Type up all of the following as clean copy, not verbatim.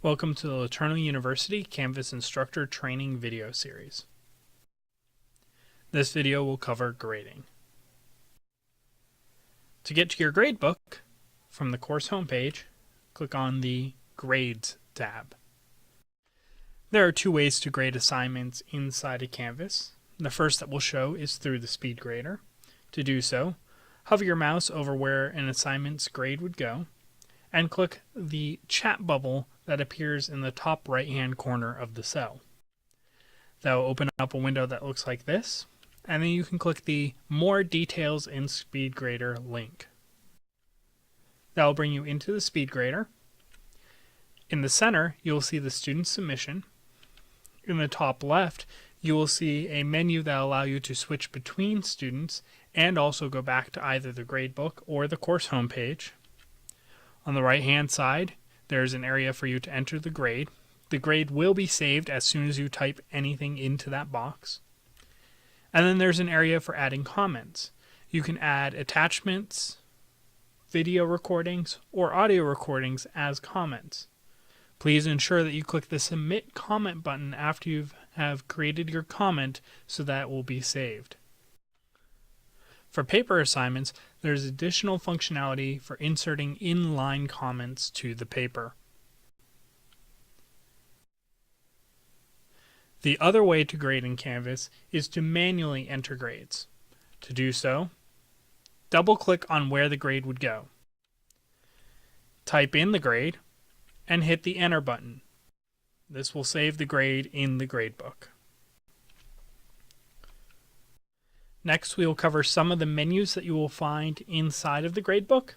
Welcome to the Eternal University Canvas Instructor Training video series. This video will cover grading. To get to your gradebook, from the course homepage, click on the Grades tab. There are two ways to grade assignments inside a Canvas. The first that we'll show is through the speed grader. To do so, hover your mouse over where an assignment's grade would go, and click the chat bubble that appears in the top right-hand corner of the cell. That will open up a window that looks like this, and then you can click the More Details in SpeedGrader link. That will bring you into the SpeedGrader. In the center, you'll see the student submission. In the top left, you will see a menu that will allow you to switch between students and also go back to either the gradebook or the course homepage. On the right-hand side, there's an area for you to enter the grade. The grade will be saved as soon as you type anything into that box. And then there's an area for adding comments. You can add attachments, video recordings, or audio recordings as comments. Please ensure that you click the Submit Comment button after you have created your comment so that it will be saved. For paper assignments, there's additional functionality for inserting inline comments to the paper. The other way to grade in Canvas is to manually enter grades. To do so, double-click on where the grade would go. Type in the grade and hit the Enter button. This will save the grade in the gradebook. Next, we will cover some of the menus that you will find inside of the gradebook.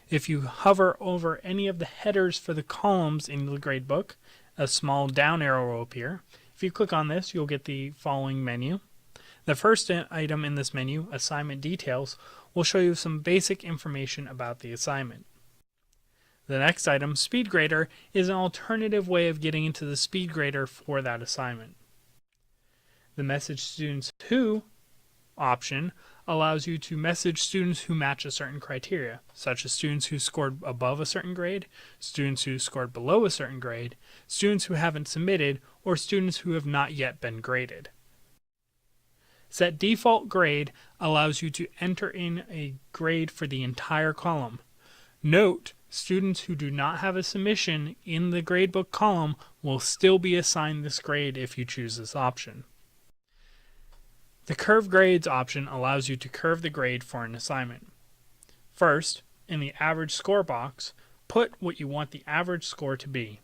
If you hover over any of the headers for the columns in the gradebook, a small down arrow will appear. If you click on this, you'll get the following menu. The first item in this menu, Assignment Details, will show you some basic information about the assignment. The next item, SpeedGrader, is an alternative way of getting into the SpeedGrader for that assignment. The Message Students Who option allows you to message students who match a certain criteria, such as students who scored above a certain grade, students who scored below a certain grade, students who haven't submitted, or students who have not yet been graded. Set Default Grade allows you to enter in a grade for the entire column. Note, students who do not have a submission in the gradebook column will still be assigned this grade if you choose this option. The Curve Grades option allows you to curve the grade for an assignment. First, in the average score box, put what you want the average score to be.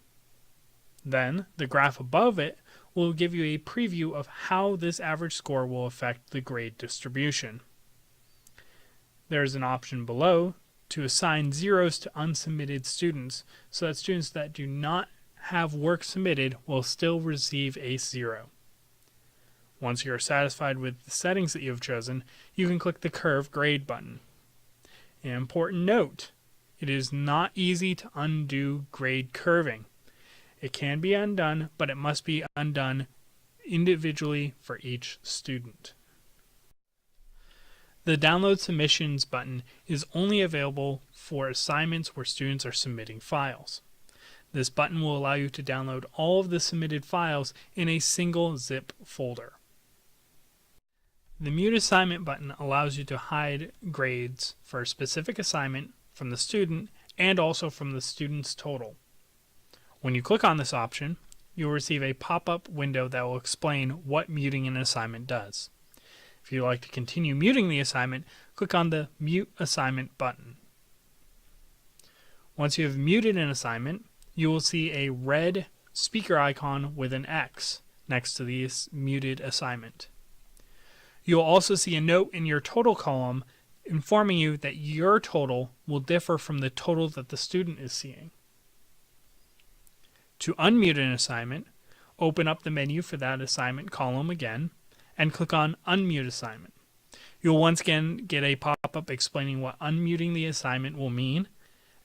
Then, the graph above it will give you a preview of how this average score will affect the grade distribution. There is an option below to assign zeros to unsubmitted students, so that students that do not have work submitted will still receive a 0. Once you are satisfied with the settings that you have chosen, you can click the Curve Grade button. An important note, it is not easy to undo grade curving. It can be undone, but it must be undone individually for each student. The Download Submissions button is only available for assignments where students are submitting files. This button will allow you to download all of the submitted files in a single zip folder. The Mute Assignment button allows you to hide grades for a specific assignment from the student and also from the student's total. When you click on this option, you will receive a pop-up window that will explain what muting an assignment does. If you'd like to continue muting the assignment, click on the Mute Assignment button. Once you have muted an assignment, you will see a red speaker icon with an X next to the muted assignment. You'll also see a note in your total column informing you that your total will differ from the total that the student is seeing. To unmute an assignment, open up the menu for that assignment column again and click on Unmute Assignment. You'll once again get a pop-up explaining what unmuting the assignment will mean,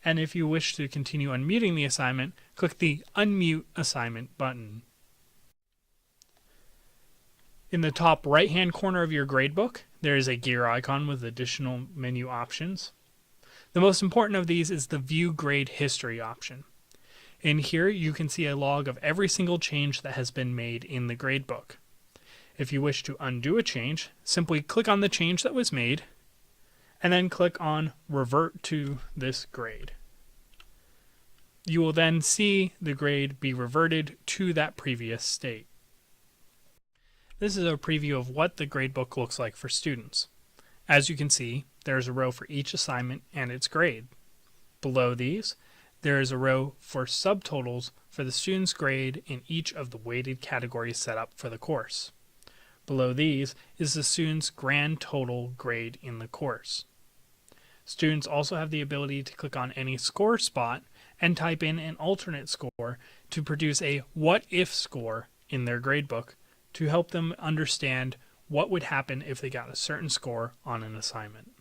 and if you wish to continue unmuting the assignment, click the Unmute Assignment button. In the top right-hand corner of your gradebook, there is a gear icon with additional menu options. The most important of these is the View Grade History option. In here, you can see a log of every single change that has been made in the gradebook. If you wish to undo a change, simply click on the change that was made, and then click on Revert to this grade. You will then see the grade be reverted to that previous state. This is a preview of what the gradebook looks like for students. As you can see, there is a row for each assignment and its grade. Below these, there is a row for subtotals for the student's grade in each of the weighted categories set up for the course. Below these is the student's grand total grade in the course. Students also have the ability to click on any score spot and type in an alternate score to produce a what-if score in their gradebook to help them understand what would happen if they got a certain score on an assignment.